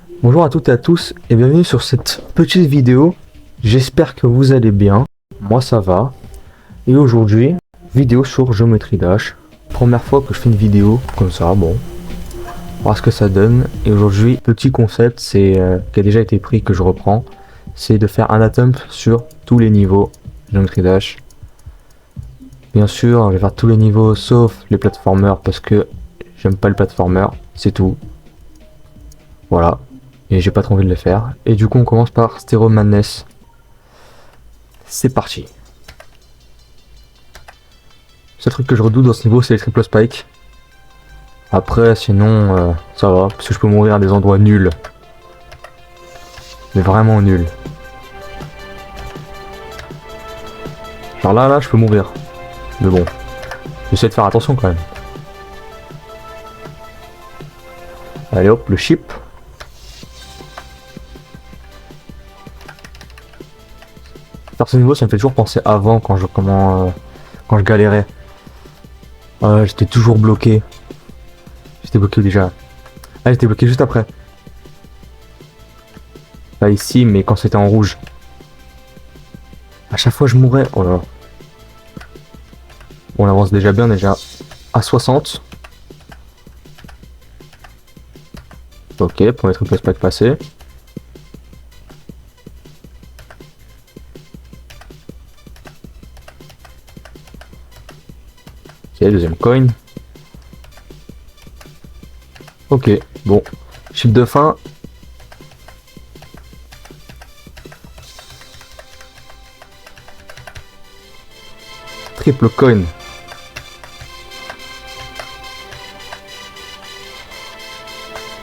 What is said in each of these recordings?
Bonjour à toutes et à tous et bienvenue sur cette petite vidéo. J'espère que vous allez bien, moi ça va. Et aujourd'hui, vidéo sur Geometry Dash. Première fois que je fais une vidéo comme ça, bon, on va voir ce que ça donne. Et aujourd'hui, petit concept, c'est qui a déjà été pris, que je reprends, c'est de faire un attempt sur tous les niveaux Geometry Dash. Bien sûr, je vais faire tous les niveaux sauf les platformers parce que j'aime pas le platformer, c'est tout. Voilà. Et j'ai pas trop envie de le faire. Et du coup, on commence par Stereo Madness. C'est parti. Le seul truc que je redoute dans ce niveau, c'est les triple spikes. Après, sinon, ça va. Parce que je peux mourir à des endroits nuls. Mais vraiment nuls. Genre là, je peux mourir. Mais bon. J'essaie de faire attention quand même. Allez hop, le chip. Faire ce niveau, ça me fait toujours penser avant quand je galérais. J'étais toujours bloqué. J'étais bloqué déjà. Ah, j'étais bloqué juste après. Pas ici, mais quand c'était en rouge. À chaque fois, je mourais. Oh là là. On avance déjà bien, déjà à 60. Ok, premier triple spike passé. Ok, deuxième coin. Ok, bon. Chip de fin. Triple coin.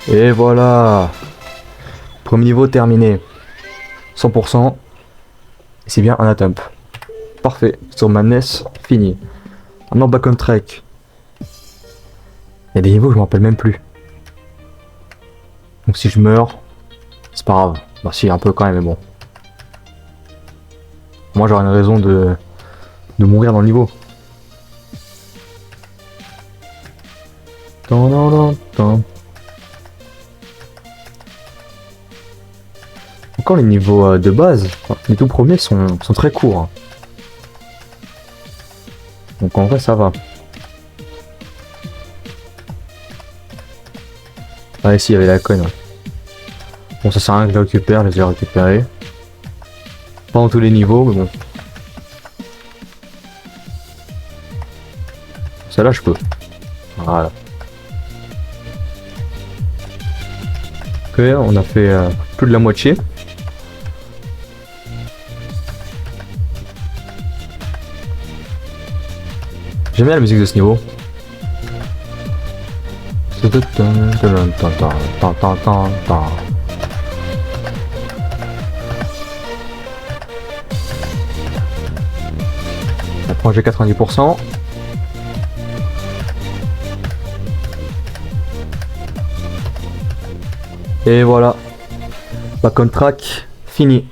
Et voilà. Premier niveau terminé. 100%. C'est bien un attempt. Parfait. Sur Madness, fini. Maintenant back on track. Il y a des niveaux que je me rappelle même plus. Donc si je meurs, c'est pas grave. Bah si, un peu quand même, mais bon. Moi j'aurais une raison de mourir dans le niveau. Encore les niveaux de base, les tout premiers sont très courts. Donc en vrai ça va. Ah ici il y avait la conne. Ouais. Bon ça sert à rien que je les récupère, je les ai récupérés. Pas dans tous les niveaux mais bon. Celle-là je peux. Voilà. Ok, on a fait plus de la moitié. J'aime bien la musique de ce niveau. Après j'ai 90%. Et voilà. Back on track, fini.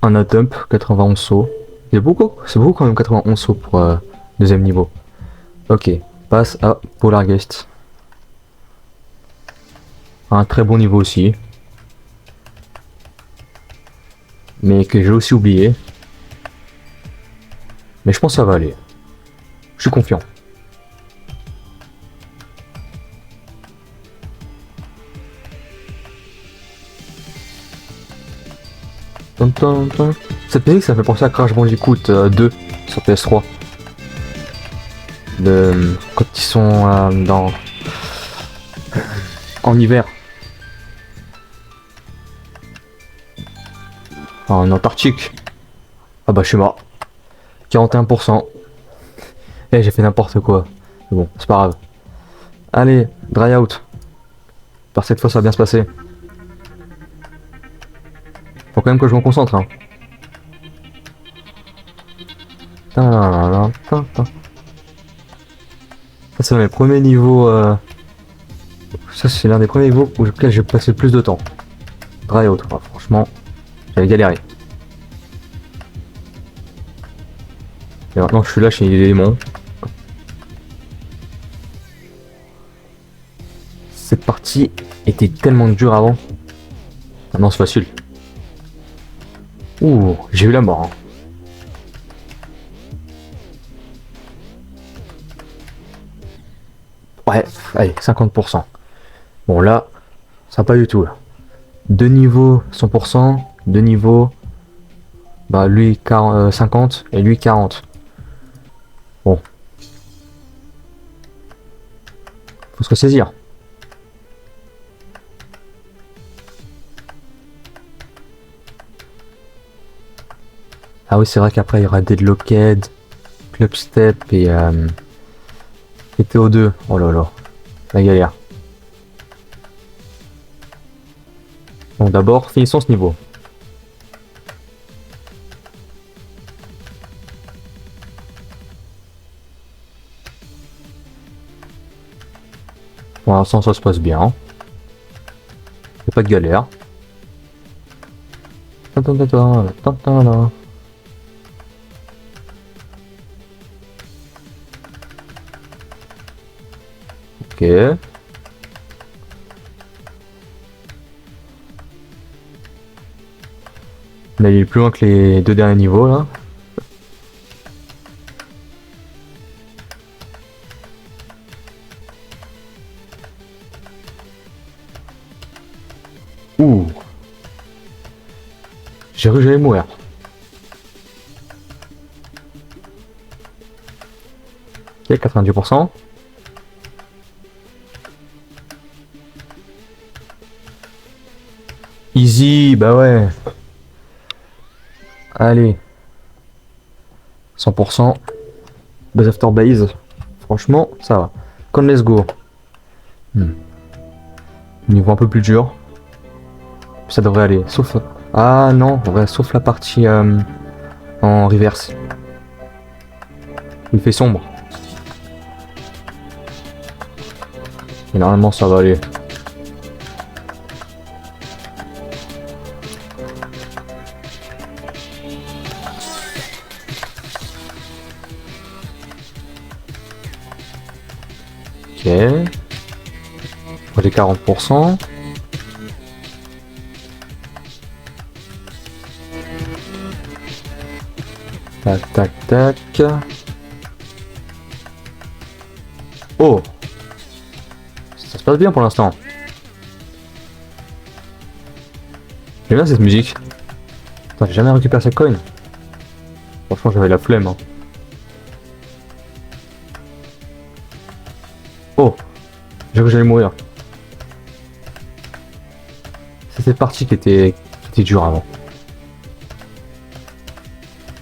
Un attempt, 91 sauts. C'est beaucoup quand même 91 sauts pour deuxième niveau. Ok, passe à Polargeist. Un très bon niveau aussi. Mais que j'ai aussi oublié. Mais je pense que ça va aller. Je suis confiant. Cette musique ça fait penser à Crash Bandicoot 2 sur PS3. Quand ils sont en hiver. En Antarctique. Ah bah je suis mort. 41%. Eh j'ai fait n'importe quoi. Mais bon, c'est pas grave. Allez, dry out. Par cette fois ça va bien se passer. Faut quand même que je me concentre. Hein. Ça c'est mes premiers niveaux. Ça c'est l'un des premiers niveaux auxquels j'ai passé le plus de temps. Dry out, enfin, franchement, j'avais galéré. Et maintenant je suis là chez les démons. Cette partie était tellement dure avant. Maintenant c'est facile. Ouh, j'ai eu la mort. Hein. Ouais, allez, 50%. Bon là, ça va pas du tout là. Deux niveaux 100%, deux niveaux, bah lui 40, 50 et lui 40. Bon. Faut se ressaisir. Ah oui, c'est vrai qu'après il y aura Deadlocked, Club Step et TO2. Oh là là, la galère. Bon, d'abord, finissons ce niveau. Pour l'instant, ça se passe bien. Y'a pas de galère. Ok. Là, il est plus loin que les deux derniers niveaux là. Ouh. J'ai cru que j'allais mourir. Ok, 90%. Easy, bah ouais. Allez. 100%. Base after base. Franchement, ça va. Con let's go. Niveau un peu plus dur. Ça devrait aller. Sauf... Ah non, ouais, sauf la partie en reverse. Il fait sombre. Et normalement ça va aller. Ok. Pour les 40%. Tac, tac, tac. Oh! Ça se passe bien pour l'instant. J'aime bien cette musique. Putain, j'ai jamais récupéré cette coin. Franchement, j'avais la flemme. Hein. Oh! J'ai cru que j'allais mourir. C'est cette partie qui était dure avant.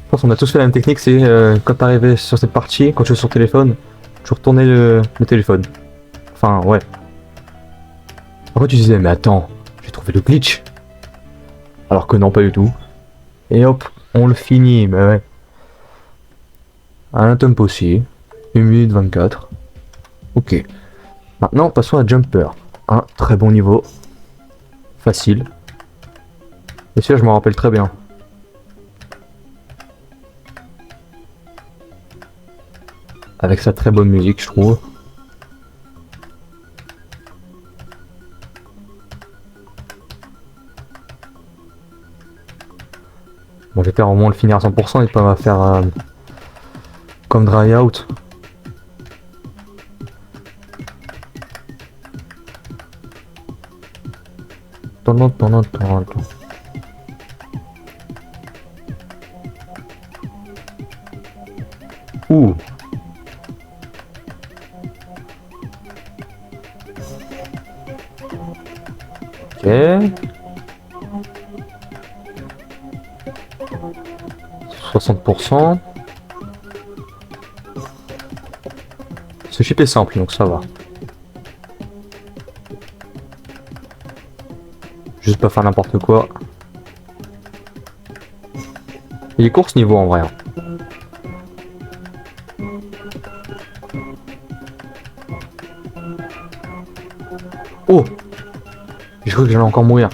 Je pense qu'on a tous fait la même technique, c'est quand t'arrivais sur cette partie, quand tu es sur téléphone, tu retournais le téléphone. Enfin, ouais. Après tu disais, mais attends, j'ai trouvé le glitch. Alors que non, pas du tout. Et hop, on le finit, mais ouais. Un tempo aussi. 1 minute 24. Ok. Maintenant, passons à Jumper. Un très bon niveau. Facile. Et celui-là, je m'en rappelle très bien. Avec sa très bonne musique, je trouve. Bon, j'espère au moins le finir à 100% et pas faire comme Dry Out. Ouh. Ok. 60%. Ce chip est simple, donc ça va. Juste pas faire n'importe quoi. Il est court ce niveau en vrai. Oh! J'ai cru que j'allais encore mourir.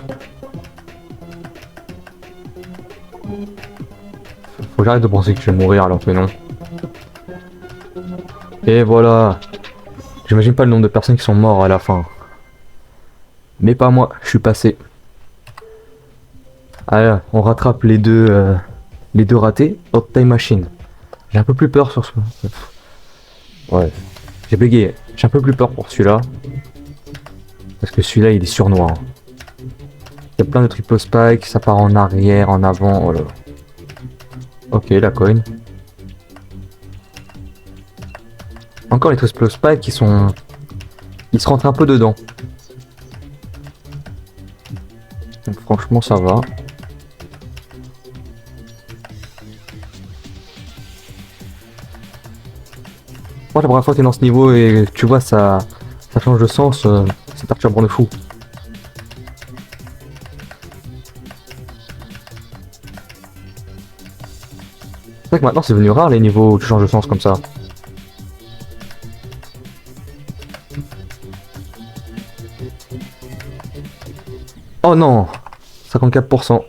Faut que j'arrête de penser que je vais mourir alors que non. Et voilà. J'imagine pas le nombre de personnes qui sont morts à la fin. Mais pas moi, je suis passé. Allez, on rattrape les deux ratés. Hot Time Machine. J'ai un peu plus peur sur ce... Ouais, j'ai bégayé. J'ai un peu plus peur pour celui-là. Parce que celui-là, il est surnois. Hein. Il y a plein de triple spike, ça part en arrière, en avant. Oh là là. Ok, la coin. Encore les triple spike qui sont... Ils se rentrent un peu dedans. Donc franchement, ça va. Moi, la première fois que t'es dans ce niveau et tu vois, ça change de sens, c'est perturbant de fou. C'est vrai que maintenant, c'est devenu rare les niveaux où tu changes de sens comme ça. Oh non, 54%.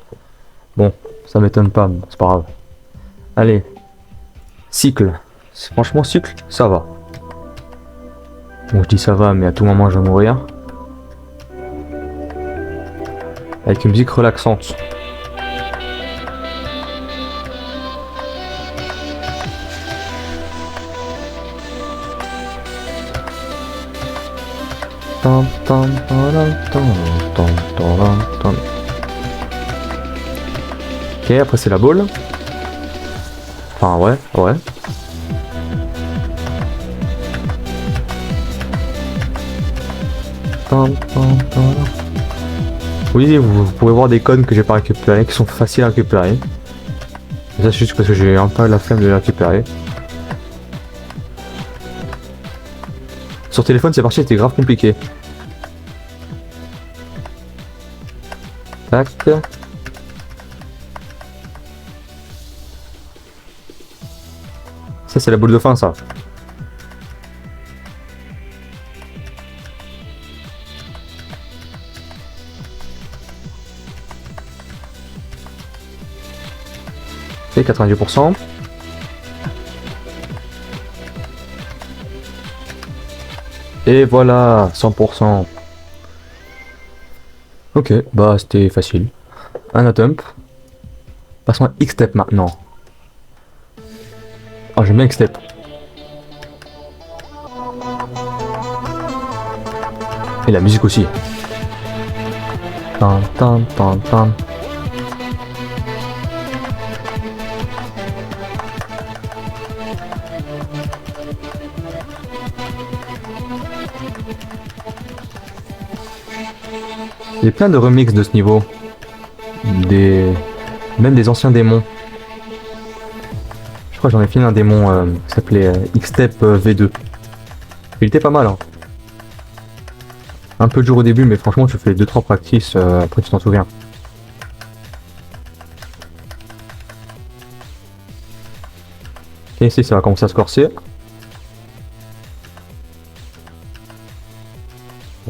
Bon, ça m'étonne pas, mais c'est pas grave. Allez, cycle. Franchement, cycle, ça va. Bon, je dis ça va, mais à tout moment, je vais mourir. Avec une musique relaxante. Ok, après c'est la boule. Enfin ouais. Oui, vous pouvez voir des cônes que j'ai pas récupérés, qui sont faciles à récupérer. Ça c'est juste parce que j'ai un peu la flemme de les récupérer. Sur téléphone, c'est parti, c'était grave compliqué. Tac. Ça, c'est la boule de fin, ça. Et 90%. Et voilà, 100%. Ok, bah c'était facile. Un attempt. Passons à X-Step maintenant. Oh, j'aime bien X-Step. Et la musique aussi. Tan, tan, tan, tan. Il y a plein de remixes de ce niveau. Même des anciens démons. Je crois que j'en ai fini un démon qui s'appelait X-Step V2. Il était pas mal. Hein. Un peu dur au début, mais franchement, tu fais 2-3 practices, après tu t'en souviens. Et ici, ça va commencer à se corser.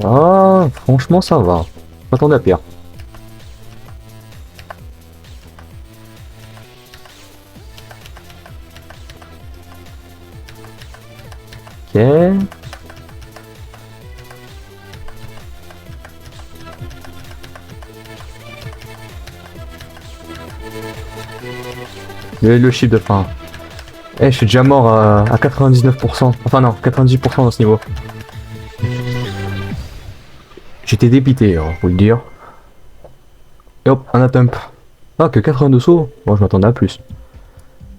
Ah, franchement, ça va. Je m'attendais à pire. Ok. Le chiffre de fin. Eh, je suis déjà mort à 99%. Enfin non, 98% dans ce niveau. J'étais dépité, hein, faut le dire. Et hop, un attempt. Ah, que 82 sauts. Bon, je m'attendais à plus.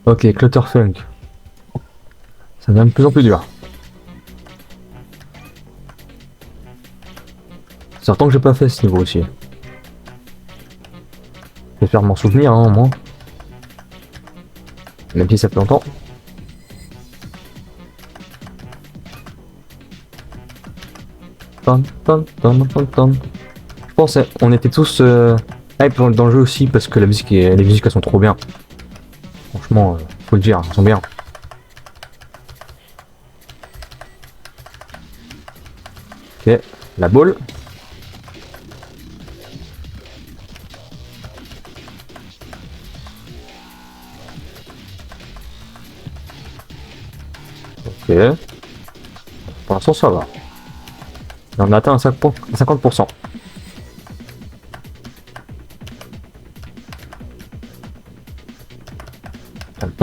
Ok, Clutterfunk. Ça devient de plus en plus dur. C'est certain que j'ai pas fait ce niveau aussi. J'espère m'en souvenir, hein, au moins. Même si ça fait longtemps. Je pense on était tous hype dans le jeu aussi parce que les musiques elles sont trop bien. Franchement, faut le dire, elles sont bien. Ok, la boule. Ok. Pour l'instant ça va. Et on a atteint un 50%.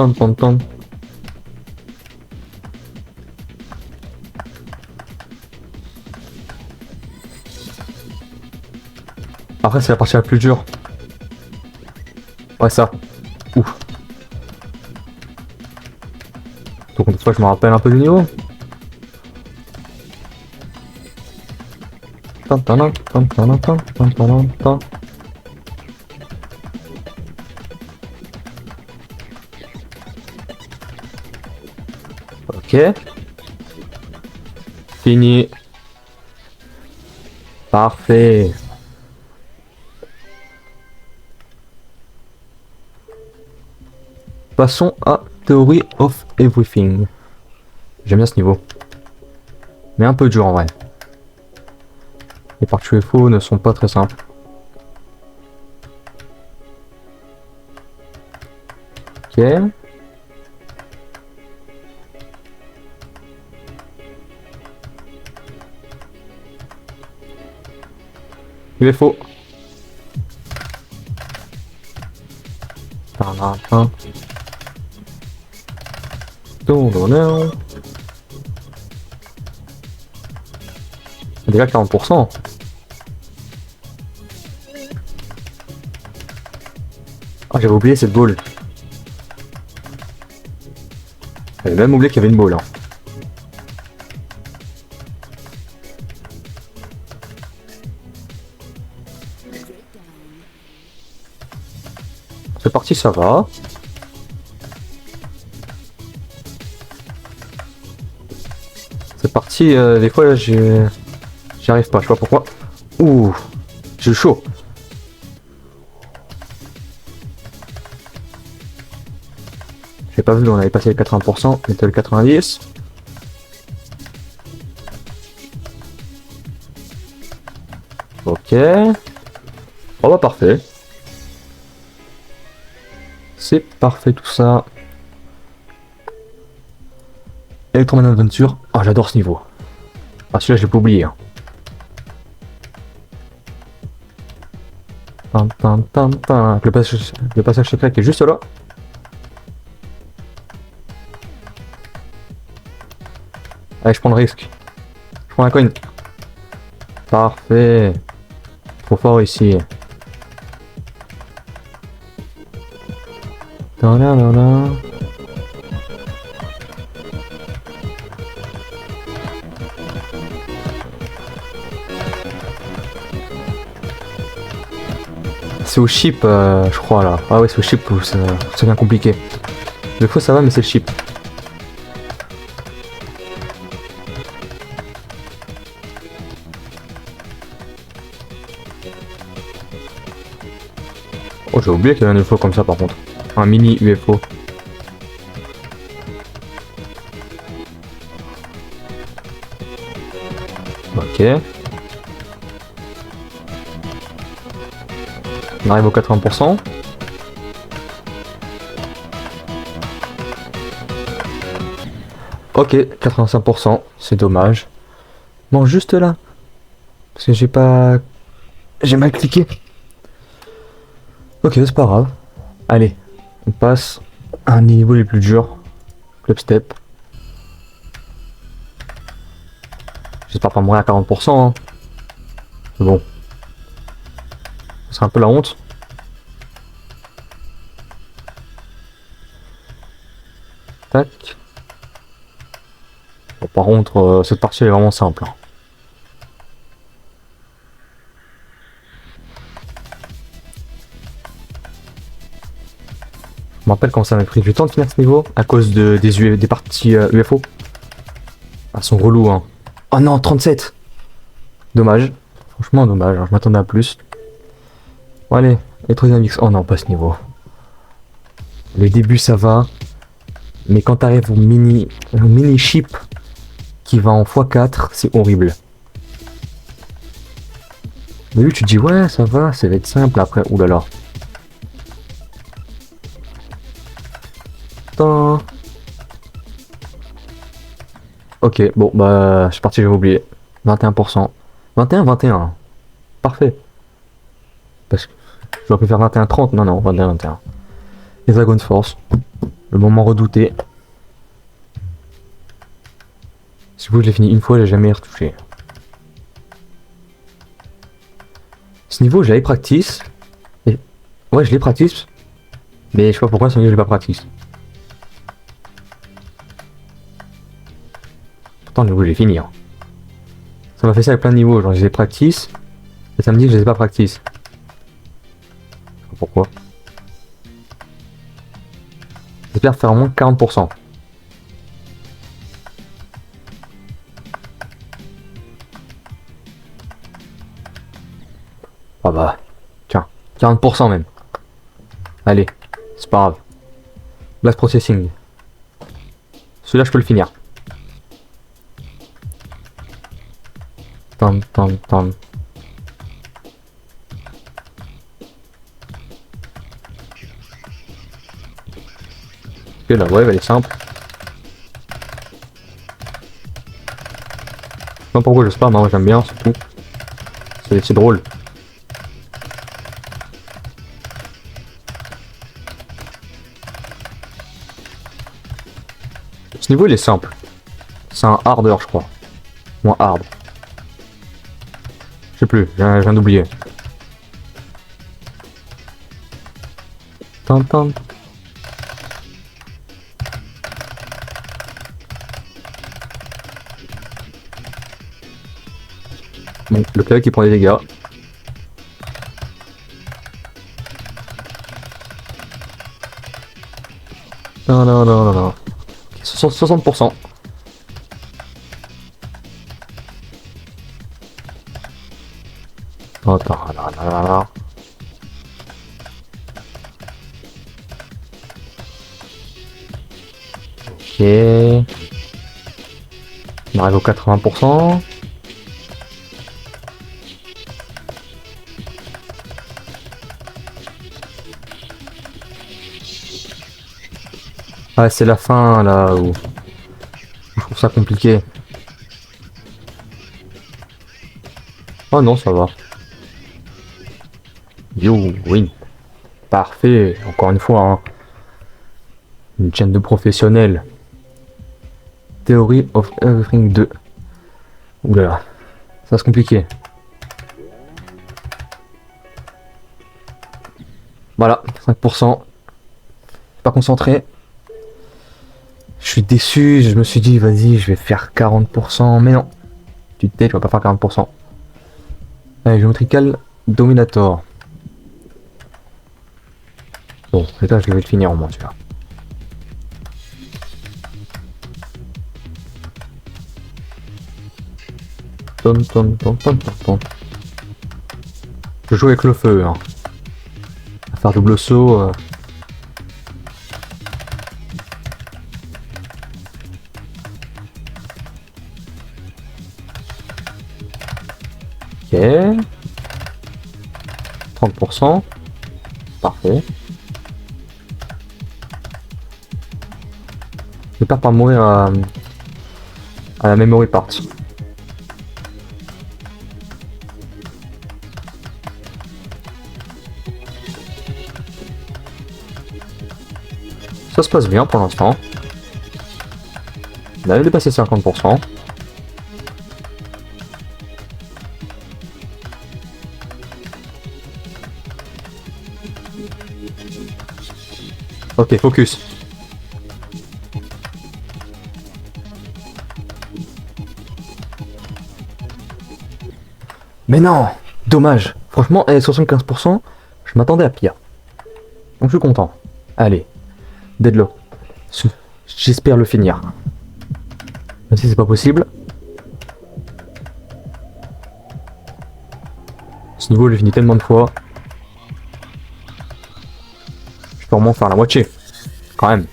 Tan, tan, tan. Après, c'est la partie la plus dure. Ouais, ça. Ouf. Donc, une fois, je me rappelle un peu du niveau. Tan, tan, tan, tan, tan, tan, tan, tan. Ok. Fini. Parfait. Passons à Theory of Everything. J'aime bien ce niveau. Mais un peu dur en vrai. Les parties UFO ne sont pas très simples. Ok. UFO. Déjà 40%. Ah, j'avais oublié cette boule. J'avais même oublié qu'il y avait une boule. Hein. C'est parti, ça va. C'est parti, des fois j'y arrive pas, je sais pas pourquoi. Ouh, j'ai chaud. J'ai pas vu, on avait passé les 80%, on était le 90. Ok. Oh bah parfait. C'est parfait tout ça. Electroman Adventure. Ah, j'adore ce niveau. Ah, celui-là, je l'ai pas oublié. Hein. Le passage secret qui est juste là. Allez, je prends le risque. Je prends la coin. Parfait. Trop fort ici. C'est au chip, je crois là. Ah ouais, c'est au chip où ça devient compliqué. Le faux ça va, mais c'est le chip. Oh, j'ai oublié qu'il y avait un UFO comme ça par contre. Un mini UFO. Ok. On arrive au 80%. Ok, 85%, c'est dommage. Bon, juste là. Parce que j'ai pas... J'ai mal cliqué. Ok, c'est pas grave. Allez, on passe à un des niveaux les plus durs. Club Step. J'espère pas mourir à 40%. Hein. Bon. C'est un peu la honte. Tac. Bon, par contre, cette partie elle est vraiment simple. Hein. Je me rappelle quand ça m'a pris du temps de finir ce niveau à cause des parties UFO. Ah, sont relous, hein. Oh non, 37. Dommage. Franchement, dommage. Hein. Je m'attendais à plus. Bon, allez. Electrodynamics. Oh non, pas ce niveau. Le début, ça va. Mais quand t'arrives au mini chip qui va en x4, c'est horrible. Au début, tu te dis, ouais, ça va être simple. Après, oulala. Attends. Ok, bon, bah, je suis parti, j'ai oublié. 21%. 21. Parfait. Parce que j'aurais pu faire 21-30. Non, 21-21. Et Dragon Force. Le moment redouté. Si vous, je l'ai fini une fois, j'ai jamais retouché. Ce niveau, je l'avais practice. Et... ouais, je l'ai practice. Mais je sais pas pourquoi ce niveau, je l'ai pas practice. Pourtant, le niveau, j'ai fini. Hein. Ça m'a fait ça avec plein de niveaux. Genre, je les practice. Et ça me dit que je les ai pas practice. Je sais pas pourquoi. J'espère faire au moins 40%. Ah bah, tiens, 40% même. Allez, c'est pas grave. Blast Processing. Celui-là, je peux le finir. Tam, tam, tam. Ok, la wave, elle est simple. Je sais pas pourquoi je sais pas, moi j'aime bien, c'est tout. C'est drôle. Ce niveau il est simple. C'est un harder je crois. Ou un hard. Je sais plus, je viens d'oublier. Tintin. Bon, le clavier qui prend des dégâts. Non, non, non, non, non. 60%. Oh, là, là, là, là. Ok. On arrive au 80%. Ah, c'est la fin là où je trouve ça compliqué. Oh non, ça va. Yo, oui. Parfait. Encore une fois, hein. Une chaîne de professionnels. Theory of Everything 2. Oulala. Ça c'est compliqué. Voilà, 5%. Pas concentré. Je suis déçu, je me suis dit vas-y je vais faire 40%, mais non. Tu te tais, tu vas pas faire 40%. Allez, Geometrical Dominator. Bon, c'est là je vais le finir au moins celui-là. Tom, tom, tom, tom, tom, tom. Je joue avec le feu. Hein. À faire double saut. Ok. 30%. Parfait. J'ai peur par mourir à la memory part. Ça se passe bien pour l'instant. On avait dépassé 50%. Ok, focus. Mais non, dommage. Franchement, 75%, je m'attendais à pire. Donc je suis content. Allez, Deadlock. J'espère le finir. Même si c'est pas possible. Ce niveau, je l'ai fini tellement de fois. Je peux au moins faire la moitié. Quand même.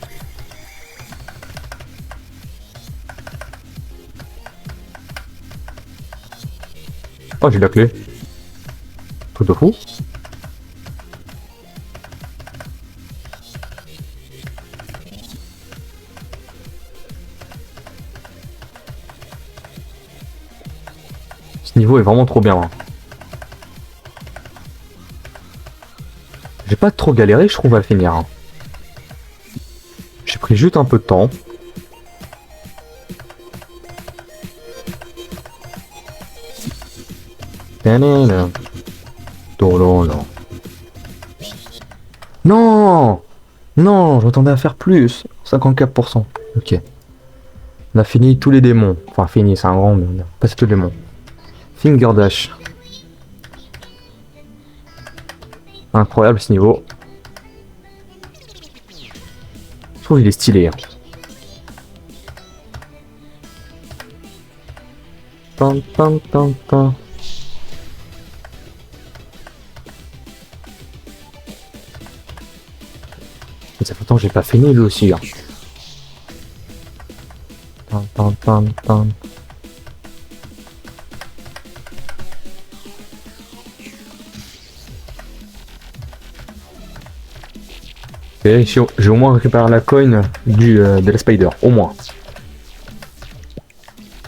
Oh, j'ai la clé. Truc de fou. Ce niveau est vraiment trop bien. Hein. J'ai pas trop galéré, je trouve, à le finir. Hein. J'ai pris juste un peu de temps. Non! Non, j'attendais à faire plus. 54%. Ok. On a fini tous les démons. Enfin, fini, c'est un grand, mais on a passé tous les démons. Finger Dash. Incroyable ce niveau. Je trouve qu'il est stylé. Hein. Pam, pam, pam, pam. Ça fait longtemps que j'ai pas fini lui aussi. Hein. Pam, pam, pam, pam. Et j'ai au moins récupéré la coin de la spider, au moins.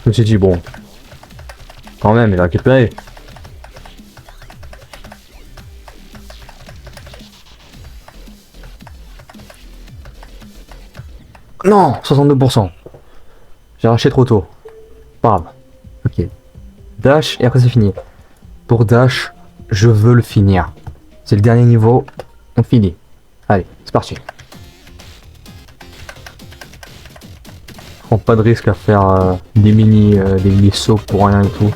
Je me suis dit bon, quand même, il a récupéré. Non, 62%. J'ai arraché trop tôt. Pas grave. Ok. Dash et après c'est fini. Pour Dash, je veux le finir. C'est le dernier niveau, on finit. Allez, c'est parti. Je prends pas de risque à faire des mini sauts pour rien et tout.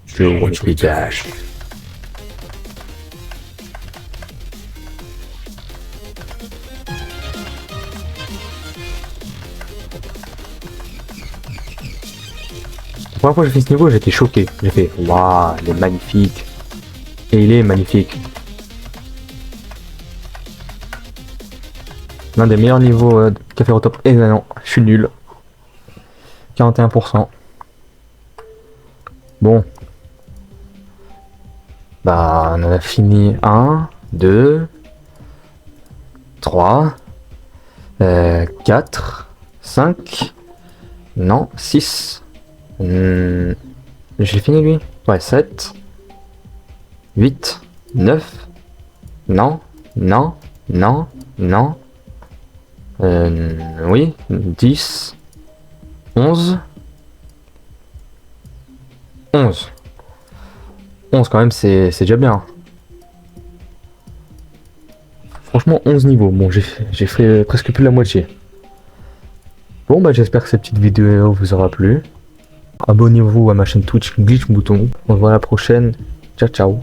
Geometry Dash. La première fois que j'ai fait ce niveau, j'étais choqué. J'ai fait waouh, il est magnifique. Et il est magnifique. L'un des meilleurs niveaux qu'a fait au top. Et non, je suis nul. 41%. Bon. Bah, on a fini 1, 2, 3, 4, 5, non, 6. J'ai fini lui? Ouais, 7, 8, 9, non, non, non, non, oui, 10, 11, 11. 11 quand même, c'est déjà bien. Franchement, 11 niveaux. Bon, j'ai fait presque plus de la moitié. Bon, bah j'espère que cette petite vidéo vous aura plu. Abonnez-vous à ma chaîne Twitch Glitch Bouton. On se voit à la prochaine. Ciao, ciao.